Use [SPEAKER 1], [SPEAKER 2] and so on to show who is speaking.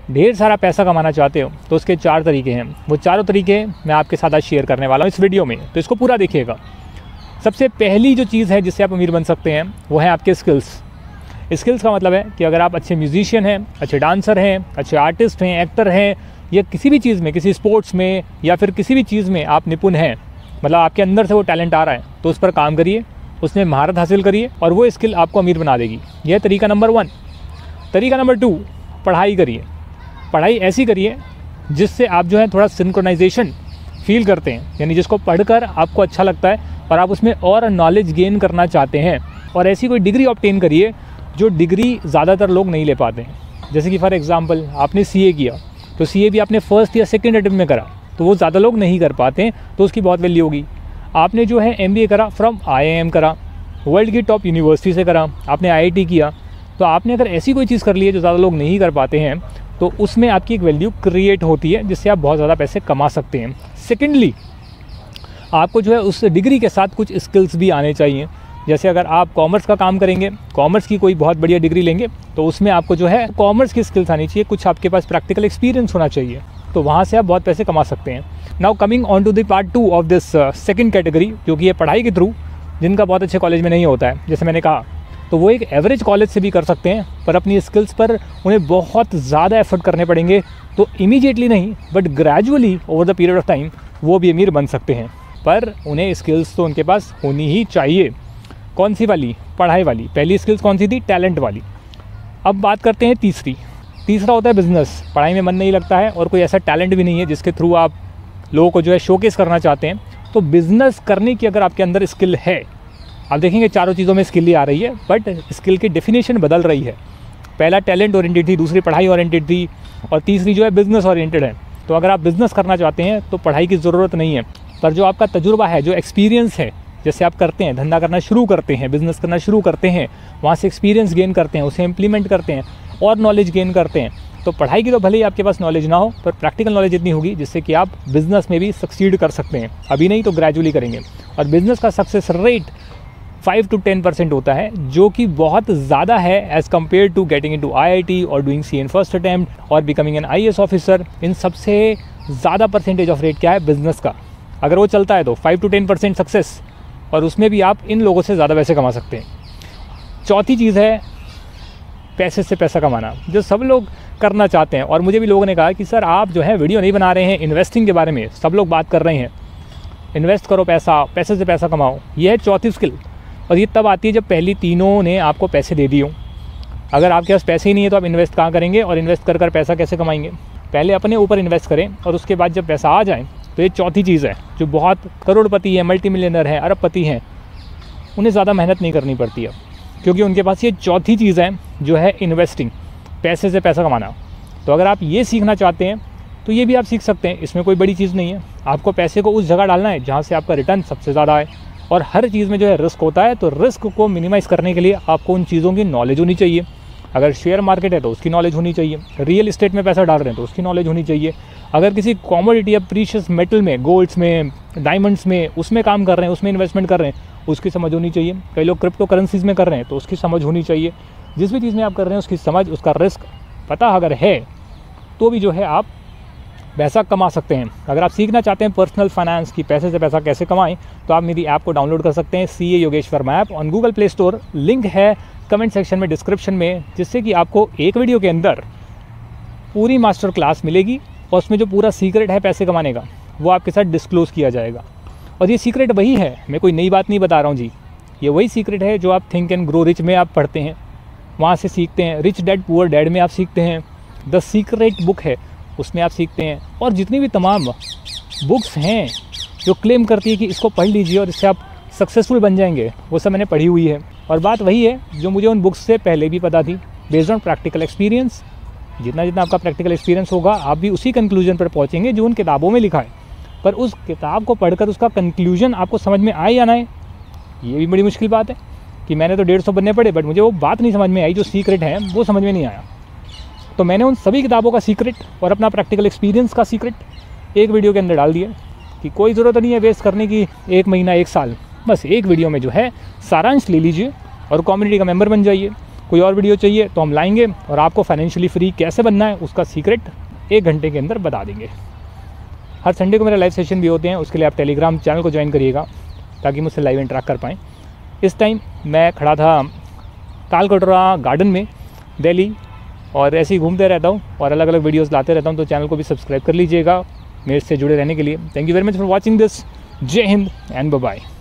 [SPEAKER 1] ढेर सारा पैसा कमाना चाहते हो तो उसके 4 तरीके हैं। वो चारों तरीके मैं आपके साथ आज शेयर करने वाला हूँ इस वीडियो में, तो इसको पूरा देखिएगा। सबसे पहली जो चीज़ है जिससे आप अमीर बन सकते हैं वो है आपके स्किल्स। स्किल्स का मतलब है कि अगर आप अच्छे म्यूजिशियन हैं, अच्छे डांसर हैं, अच्छे आर्टिस्ट हैं, एक्टर हैं, या किसी भी चीज़ में, किसी स्पोर्ट्स में या फिर किसी भी चीज़ में आप निपुण हैं, मतलब आपके अंदर से वो टैलेंट आ रहा है, तो उस पर काम करिए, उसमें महारत हासिल करिए और वो स्किल आपको अमीर बना देगी। यह तरीका नंबर 1। तरीका नंबर 2, पढ़ाई करिए। पढ़ाई ऐसी करिए जिससे आप जो है थोड़ा सिंक्रोनाइजेशन फील करते हैं, यानी जिसको पढ़कर आपको अच्छा लगता है और आप उसमें और नॉलेज गेन करना चाहते हैं। और ऐसी कोई डिग्री ऑब्टेन करिए जो डिग्री ज़्यादातर लोग नहीं ले पाते हैं। जैसे कि फॉर एग्जांपल आपने सीए किया, तो सीए भी आपने फर्स्ट या सेकंड अटेम्प्ट में करा, तो वो ज़्यादा लोग नहीं कर पाते हैं, तो उसकी बहुत वैल्यू होगी। आपने जो है एमबीए करा फ्रॉम आईआईएम करा, वर्ल्ड की टॉप यूनिवर्सिटी से करा, आपने आईआईटी किया, तो आपने अगर ऐसी कोई चीज़ कर ली है जो ज़्यादा लोग नहीं कर पाते हैं, तो उसमें आपकी एक वैल्यू क्रिएट होती है जिससे आप बहुत ज़्यादा पैसे कमा सकते हैं। सेकेंडली, आपको जो है उस डिग्री के साथ कुछ स्किल्स भी आने चाहिए। जैसे अगर आप कॉमर्स का काम करेंगे, कॉमर्स की कोई बहुत बढ़िया डिग्री लेंगे, तो उसमें आपको जो है कॉमर्स की स्किल्स आनी चाहिए, कुछ आपके पास प्रैक्टिकल एक्सपीरियंस होना चाहिए, तो वहाँ से आप बहुत पैसे कमा सकते हैं। Now coming on to the part 2 of this second category, जो कि ये पढ़ाई के थ्रू जिनका बहुत अच्छे कॉलेज में नहीं होता है, जैसे मैंने कहा, तो वो एक एवरेज कॉलेज से भी कर सकते हैं, पर अपनी स्किल्स पर उन्हें बहुत ज़्यादा एफर्ट करने पड़ेंगे, तो इमीडिएटली नहीं but gradually over the period of time वो भी अमीर बन सकते हैं। पर उन्हें स्किल्स तो उनके पास होनी ही चाहिए। कौन सी वाली? पढ़ाई वाली। पहली स्किल्स कौन सी थी? टैलेंट वाली। अब बात करते हैं तीसरा होता है बिज़नेस। पढ़ाई में मन नहीं लगता है और कोई ऐसा टैलेंट भी नहीं है जिसके थ्रू आप लोगों को जो है शोकेस करना चाहते हैं, तो बिज़नेस करने की अगर आपके अंदर स्किल है, आप देखेंगे चारों चीज़ों में स्किल ही आ रही है, बट स्किल की डेफिनेशन बदल रही है। पहला टैलेंट ओरिएंटेड थी, दूसरी पढ़ाई ओरिएंटेड थी, और तीसरी जो है बिज़नेस ओरिएंटेड है। तो अगर आप बिज़नेस करना चाहते हैं तो पढ़ाई की ज़रूरत नहीं है, पर जो आपका तजुर्बा है, जो एक्सपीरियंस है, जैसे आप करते हैं, धंधा करना शुरू करते हैं, बिज़नेस करना शुरू करते हैं, वहाँ से एक्सपीरियंस गेन करते हैं, उसे इम्प्लीमेंट करते हैं और नॉलेज गेन करते हैं, तो पढ़ाई की तो भले ही आपके पास नॉलेज ना हो, पर प्रैक्टिकल नॉलेज इतनी होगी जिससे कि आप बिज़नेस में भी सक्सीड कर सकते हैं। अभी नहीं तो ग्रेजुअली करेंगे। और बिज़नेस का सक्सेस रेट 5 to 10% होता है, जो कि बहुत ज़्यादा है as compared to getting into IIT और doing C in first attempt और बिकमिंग एन आईएएस ऑफिसर। इन सबसे ज़्यादा परसेंटेज ऑफ रेट क्या है? बिज़नेस का। अगर वो चलता है तो 5 to 10% सक्सेस, और उसमें भी आप इन लोगों से ज़्यादा पैसे कमा सकते हैं। चौथी चीज़ है पैसे से पैसा कमाना, जो सब लोग करना चाहते हैं। और मुझे भी लोगों ने कहा कि सर आप जो है वीडियो नहीं बना रहे हैं इन्वेस्टिंग के बारे में, सब लोग बात कर रहे हैं, इन्वेस्ट करो पैसा, पैसे से पैसा कमाओ। यह है चौथी स्किल, और ये तब आती है जब पहली तीनों ने आपको पैसे दे दिए हों। अगर आपके पास पैसे ही नहीं है तो आप इन्वेस्ट कहाँ करेंगे, और इन्वेस्ट कर पैसा कैसे कमाएंगे? पहले अपने ऊपर इन्वेस्ट करें और उसके बाद जब पैसा आ जाए, तो ये चौथी चीज़ है। जो बहुत करोड़पति है, मल्टी मिलियनर है, अरबपति हैं, उन्हें ज़्यादा मेहनत नहीं करनी पड़ती है, क्योंकि उनके पास ये चौथी चीज़ है जो है इन्वेस्टिंग, पैसे से पैसा कमाना। तो अगर आप ये सीखना चाहते हैं तो ये भी आप सीख सकते हैं, इसमें कोई बड़ी चीज़ नहीं है। आपको पैसे को उस जगह डालना है जहाँ से आपका रिटर्न सबसे ज़्यादा है, और हर चीज़ में जो है रिस्क होता है, तो रिस्क को मिनिमाइज़ करने के लिए आपको उन चीज़ों की नॉलेज होनी चाहिए। अगर शेयर मार्केट है तो उसकी नॉलेज होनी चाहिए, रियल इस्टेट में पैसा डाल रहे हैं तो उसकी नॉलेज होनी चाहिए, अगर किसी कॉमोडिटी या प्रीशियस मेटल में, गोल्ड्स में, डायमंड्स में, उसमें काम कर रहे हैं, उसमें इन्वेस्टमेंट कर रहे हैं, उसकी समझ होनी चाहिए। कई लोग क्रिप्टो करेंसीज़ में कर रहे हैं तो उसकी समझ होनी चाहिए। जिस भी चीज़ में आप कर रहे हैं उसकी समझ, उसका रिस्क पता अगर है, तो भी जो है आप पैसा कमा सकते हैं। अगर आप सीखना चाहते हैं पर्सनल फाइनेंस की पैसे से पैसा कैसे कमाएं, तो आप मेरी ऐप को डाउनलोड कर सकते हैं, CA Yogeshwar app on Google play store. Link है कमेंट सेक्शन में, डिस्क्रिप्शन में, जिससे कि आपको एक वीडियो के अंदर पूरी मास्टर क्लास मिलेगी, और उसमें जो पूरा सीक्रेट है पैसे कमाने का वो आपके साथ डिस्क्लोज़ किया जाएगा। और ये सीक्रेट वही है, मैं कोई नई बात नहीं बता रहा हूँ जी, ये वही सीक्रेट है जो आप थिंक एंड ग्रो रिच में आप पढ़ते हैं, वहाँ से सीखते हैं। रिच डैड पुअर डैड में आप सीखते हैं, द सीक्रेट बुक है उसमें आप सीखते हैं, और जितनी भी तमाम बुक्स हैं जो क्लेम करती है कि इसको पढ़ लीजिए और इससे आप सक्सेसफुल बन जाएंगे, वो सब मैंने पढ़ी हुई है। और बात वही है जो मुझे उन बुक्स से पहले भी पता थी, बेस्ड ऑन प्रैक्टिकल एक्सपीरियंस। जितना जितना आपका प्रैक्टिकल एक्सपीरियंस होगा, आप भी उसी कंक्लूजन पर पहुँचेंगे जो उन किताबों में लिखा है। पर उस किताब को पढ़कर उसका कंक्लूजन आपको समझ में आए या ना आए, ये भी बड़ी मुश्किल बात है। कि मैंने तो 150 बनने पड़े, बट मुझे वो बात नहीं समझ में आई, जो सीक्रेट है वो समझ में नहीं आया। तो मैंने उन सभी किताबों का सीक्रेट और अपना प्रैक्टिकल एक्सपीरियंस का सीक्रेट एक वीडियो के अंदर डाल दिया, कि कोई ज़रूरत नहीं है वेस्ट करने की 1 महीना 1 साल, बस एक वीडियो में जो है सारांश ले लीजिए और कम्युनिटी का मेंबर बन जाइए। कोई और वीडियो चाहिए तो हम लाएंगे और आपको फाइनेंशियली फ्री कैसे बनना है उसका सीक्रेट 1 घंटे के अंदर बता देंगे। हर संडे को मेरे लाइव सेशन भी होते हैं, उसके लिए आप टेलीग्राम चैनल को ज्वाइन करिएगा ताकि मुझसे लाइव इंटरेक्ट कर पाएँ। इस टाइम मैं खड़ा था तालकटोरा गार्डन में दिल्ली, और ऐसे ही घूमते रहता हूँ और अलग अलग वीडियोस लाते रहता हूँ, तो चैनल को भी सब्सक्राइब कर लीजिएगा मेरे से जुड़े रहने के लिए। Thank you very much for watching this. जय हिंद एंड बाय बाय।